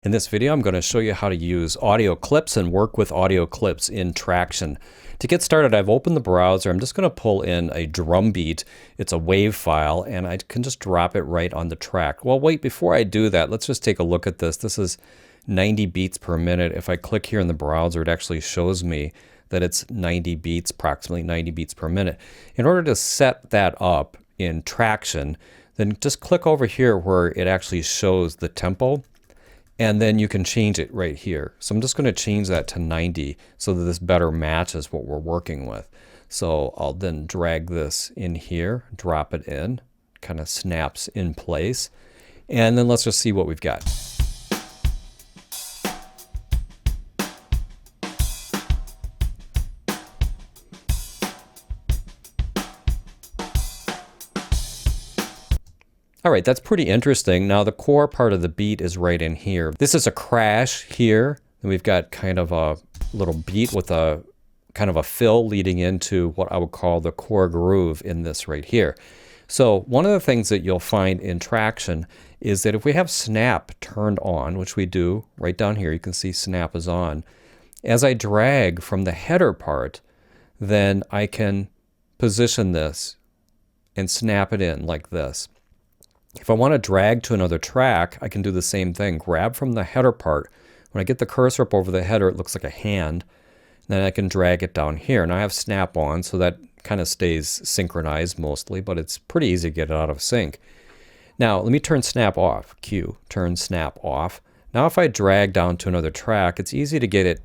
In this video, I'm going to show you how to use audio clips and work with audio clips in Traction. To get started, I've opened the browser. I'm just going to pull in a drum beat. It's a WAV file, and I can just drop it right on the track. Well, wait, before I do that, let's just take a look at this. This is 90 beats per minute. If I click here in the browser, it actually shows me that it's 90 beats, approximately 90 beats per minute. In order to set that up in Traction, then just click over here where it actually shows the tempo. And then you can change it right here. So I'm just going to change that to 90 so that this better matches what we're working with. So I'll then drag this in here, drop it in, kind of snaps in place. And then let's just see what we've got. All right, that's pretty interesting. Now the core part of the beat is right in here. This is a crash here, and we've got kind of a little beat with a kind of a fill leading into what I would call the core groove in this right here. So one of the things that you'll find in Traction is that if we have snap turned on, which we do right down here, you can see snap is on. As I drag from the header part, then I can position this and snap it in like this. If I want to drag to another track, I can do the same thing. Grab from the header part. When I get the cursor up over the header, it looks like a hand. Then I can drag it down here. And I have snap on, so that kind of stays synchronized mostly, but it's pretty easy to get it out of sync. Now, let me turn snap off. Q, turn snap off. Now, if I drag down to another track, it's easy to get it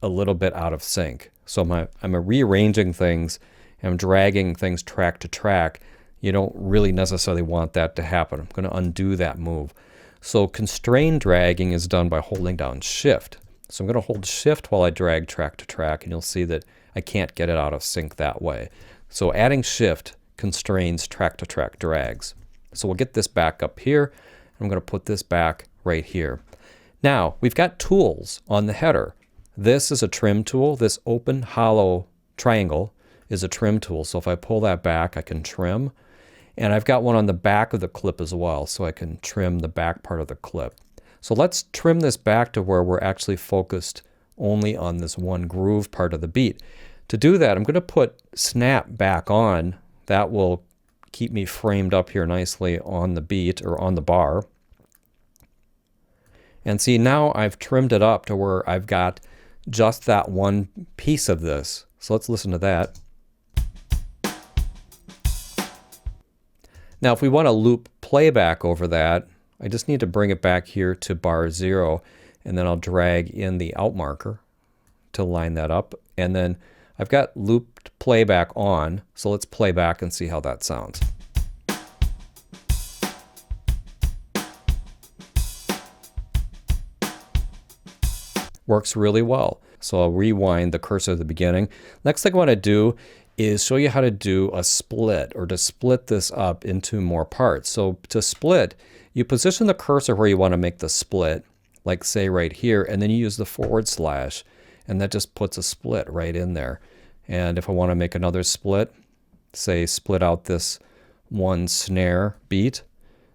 a little bit out of sync. So I'm rearranging things, and I'm dragging things track to track. You don't really necessarily want that to happen. I'm going to undo that move. So constrained dragging is done by holding down Shift. So I'm going to hold Shift while I drag track to track, and you'll see that I can't get it out of sync that way. So adding Shift constrains track to track drags. So we'll get this back up here. I'm going to put this back right here. Now we've got tools on the header. This is a trim tool. This open hollow triangle is a trim tool. So if I pull that back, I can trim. And I've got one on the back of the clip as well, so I can trim the back part of the clip. So let's trim this back to where we're actually focused only on this one groove part of the beat. To do that, I'm going to put snap back on. That will keep me framed up here nicely on the beat or on the bar. And see, now I've trimmed it up to where I've got just that one piece of this. So let's listen to that. Now, if we want to loop playback over that, I just need to bring it back here to bar 0, and then I'll drag in the out marker to line that up. And then I've got looped playback on, so let's play back and see how that sounds. Works really well. So I'll rewind the cursor at the beginning. Next thing I want to do is show you how to do a split, or to split this up into more parts. So to split, you position the cursor where you want to make the split, like say right here, and then you use the /, and that just puts a split right in there. And if I want to make another split, say split out this one snare beat,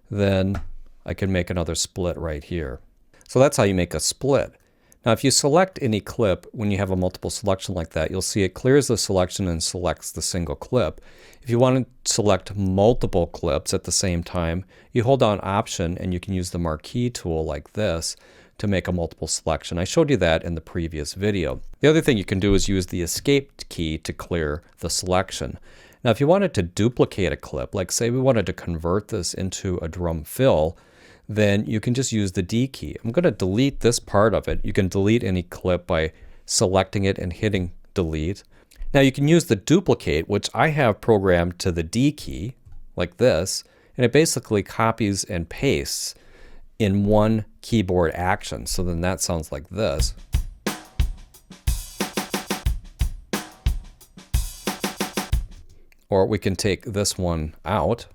then I can make another split right here. So that's how you make a split. Now, if you select any clip, when you have a multiple selection like that, you'll see it clears the selection and selects the single clip. If you want to select multiple clips at the same time, you hold down Option and you can use the marquee tool like this to make a multiple selection. I showed you that in the previous video. The other thing you can do is use the Escape key to clear the selection. Now, if you wanted to duplicate a clip, like say we wanted to convert this into a drum fill, then you can just use the D key. I'm going to delete this part of it. You can delete any clip by selecting it and hitting delete. Now you can use the duplicate, which I have programmed to the D key, like this, and it basically copies and pastes in one keyboard action. So then that sounds like this. Or we can take this one out.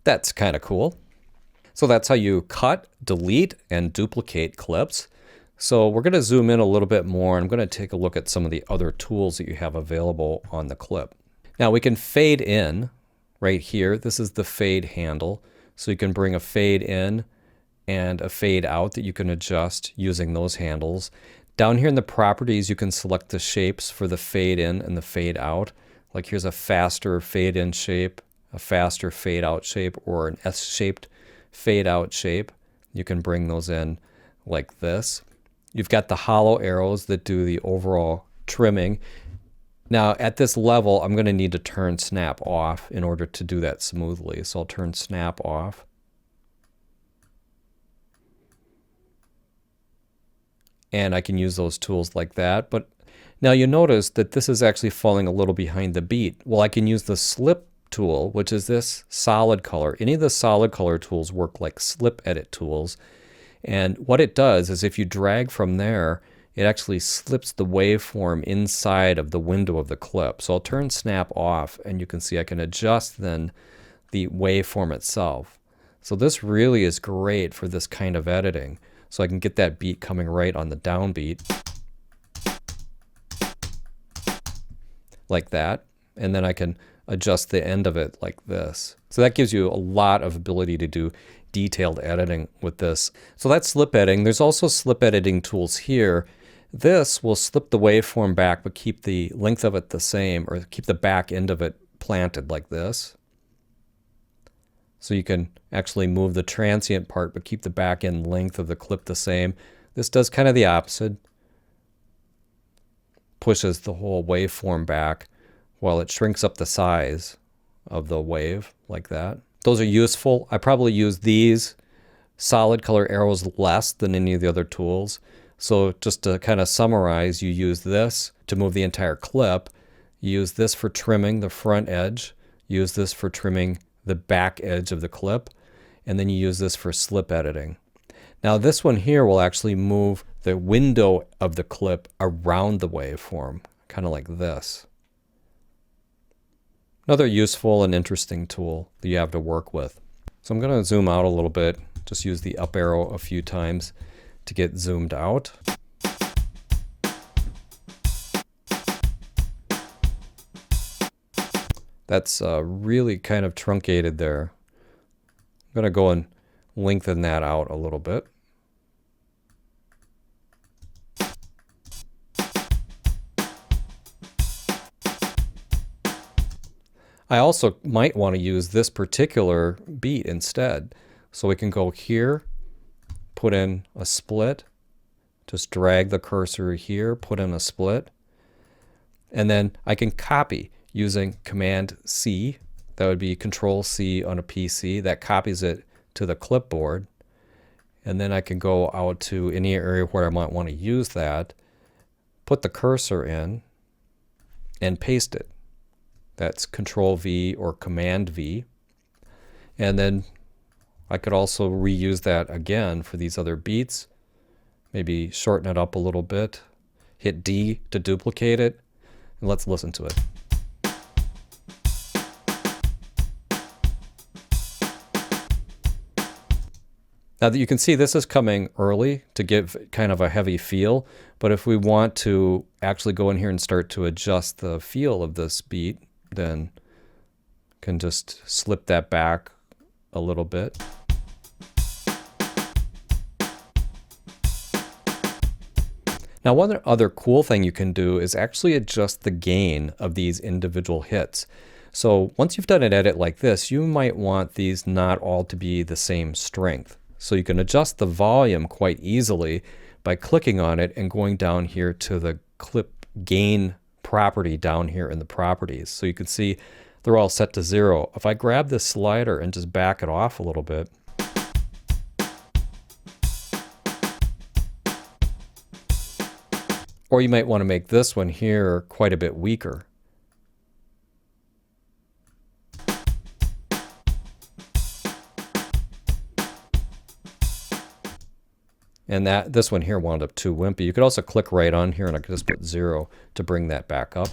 That's kind of cool. So that's how you cut, delete, and duplicate clips. So we're going to zoom in a little bit more. I'm going to take a look at some of the other tools that you have available on the clip. Now we can fade in right here. This is the fade handle. So you can bring a fade in and a fade out that you can adjust using those handles. Down here in the properties, you can select the shapes for the fade in and the fade out. Like here's a faster fade in shape, a faster fade out shape, or an S-shaped fade out shape. You can bring those in like this. You've got the hollow arrows that do the overall trimming. Now at this level, I'm going to need to turn snap off in order to do that smoothly. So I'll turn snap off. And I can use those tools like that. But now you notice that this is actually falling a little behind the beat. Well, I can use the slip tool, which is this solid color. Any of the solid color tools work like slip edit tools. And what it does is if you drag from there, it actually slips the waveform inside of the window of the clip. So I'll turn snap off and you can see I can adjust then the waveform itself. So this really is great for this kind of editing. So I can get that beat coming right on the downbeat like that. And then I can adjust the end of it like this. So that gives you a lot of ability to do detailed editing with this. So that's slip editing. There's also slip editing tools here. This will slip the waveform back but keep the length of it the same, or keep the back end of it planted like this. So you can actually move the transient part but keep the back end length of the clip the same. This does kind of the opposite. Pushes the whole waveform back while it shrinks up the size of the wave like that. Those are useful. I probably use these solid color arrows less than any of the other tools. So just to kind of summarize, you use this to move the entire clip. You use this for trimming the front edge. Use this for trimming the back edge of the clip. And then you use this for slip editing. Now this one here will actually move the window of the clip around the waveform, kind of like this. Another useful and interesting tool that you have to work with. So I'm going to zoom out a little bit, just use the up arrow a few times to get zoomed out. That's really kind of truncated there. I'm going to go and lengthen that out a little bit. I also might want to use this particular beat instead. So we can go here, put in a split, just drag the cursor here, put in a split, and then I can copy using Command C. That would be Control C on a PC. That copies it to the clipboard. And then I can go out to any area where I might want to use that, put the cursor in, and paste it. That's Control V or Command V. And then I could also reuse that again for these other beats. Maybe shorten it up a little bit. Hit D to duplicate it. And let's listen to it. Now that you can see this is coming early to give kind of a heavy feel, but if we want to actually go in here and start to adjust the feel of this beat, then can just slip that back a little bit. Now one other cool thing you can do is actually adjust the gain of these individual hits. So once you've done an edit like this, you might want these not all to be the same strength. So you can adjust the volume quite easily by clicking on it and going down here to the clip gain property down here in the properties. So you can see they're all set to 0. If I grab this slider and just back it off a little bit, or you might want to make this one here quite a bit weaker. And this one here wound up too wimpy. You could also click right on here and I could just put 0 to bring that back up.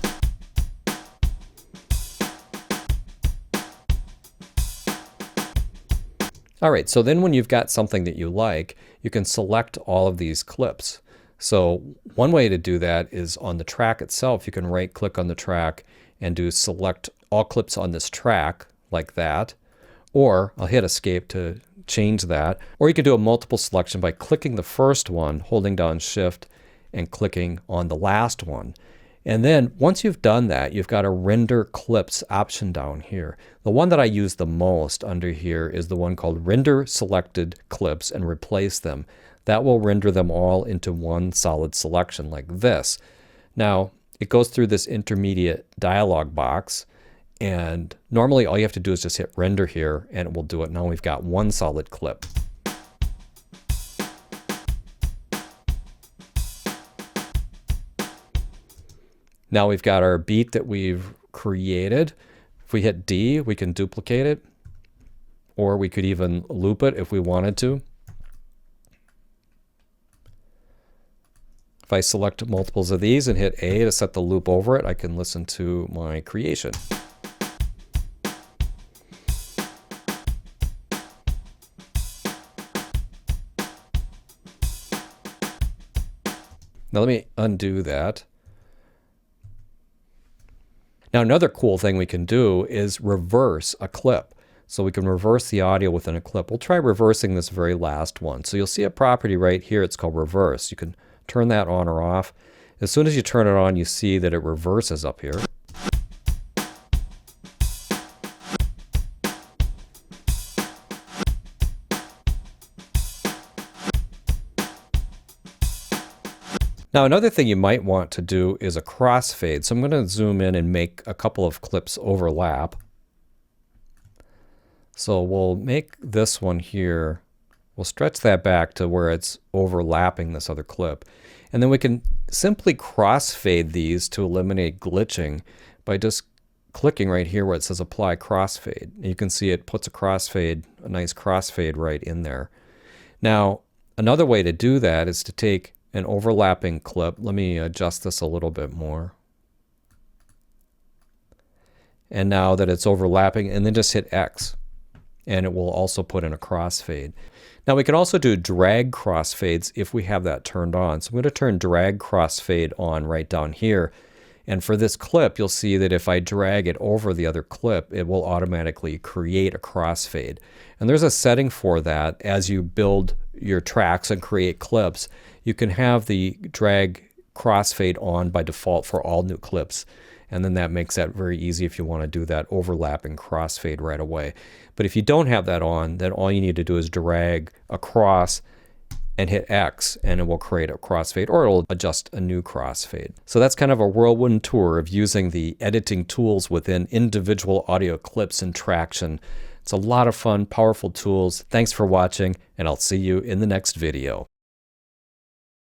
All right, so then when you've got something that you like, you can select all of these clips. So one way to do that is on the track itself. You can right click on the track and do select all clips on this track like that. Or I'll hit escape to change that. Or you can do a multiple selection by clicking the first one, holding down shift and clicking on the last one. And then once you've done that, you've got a render clips option down here. The one that I use the most under here is the one called render selected clips and replace them. That will render them all into one solid selection like this. Now, it goes through this intermediate dialog box, and normally all you have to do is just hit render here and it will do it. Now we've got one solid clip. Now we've got our beat that we've created. If we hit D, we can duplicate it, or we could even loop it if we wanted to. If I select multiples of these and hit A to set the loop over it, I can listen to my creation. Now let me undo that. Now another cool thing we can do is reverse a clip. So we can reverse the audio within a clip. We'll try reversing this very last one. So you'll see a property right here, it's called reverse. You can turn that on or off. As soon as you turn it on, you see that it reverses up here. Now another thing you might want to do is a crossfade. So I'm going to zoom in and make a couple of clips overlap. So we'll make this one here, we'll stretch that back to where it's overlapping this other clip. And then we can simply crossfade these to eliminate glitching by just clicking right here where it says apply crossfade. You can see it puts a crossfade, a nice crossfade right in there. Now another way to do that is to take an overlapping clip. Let me adjust this a little bit more. And now that it's overlapping, and then just hit X, and it will also put in a crossfade. Now we can also do drag crossfades if we have that turned on. So I'm going to turn drag crossfade on right down here. And for this clip, you'll see that if I drag it over the other clip, it will automatically create a crossfade. And there's a setting for that as you build your tracks and create clips. You can have the drag crossfade on by default for all new clips. And then that makes that very easy if you want to do that overlapping crossfade right away. But if you don't have that on, then all you need to do is drag across and hit X, and it will create a crossfade, or it'll adjust a new crossfade. So that's kind of a whirlwind tour of using the editing tools within individual audio clips and Traction. It's a lot of fun, powerful tools. Thanks for watching, and I'll see you in the next video.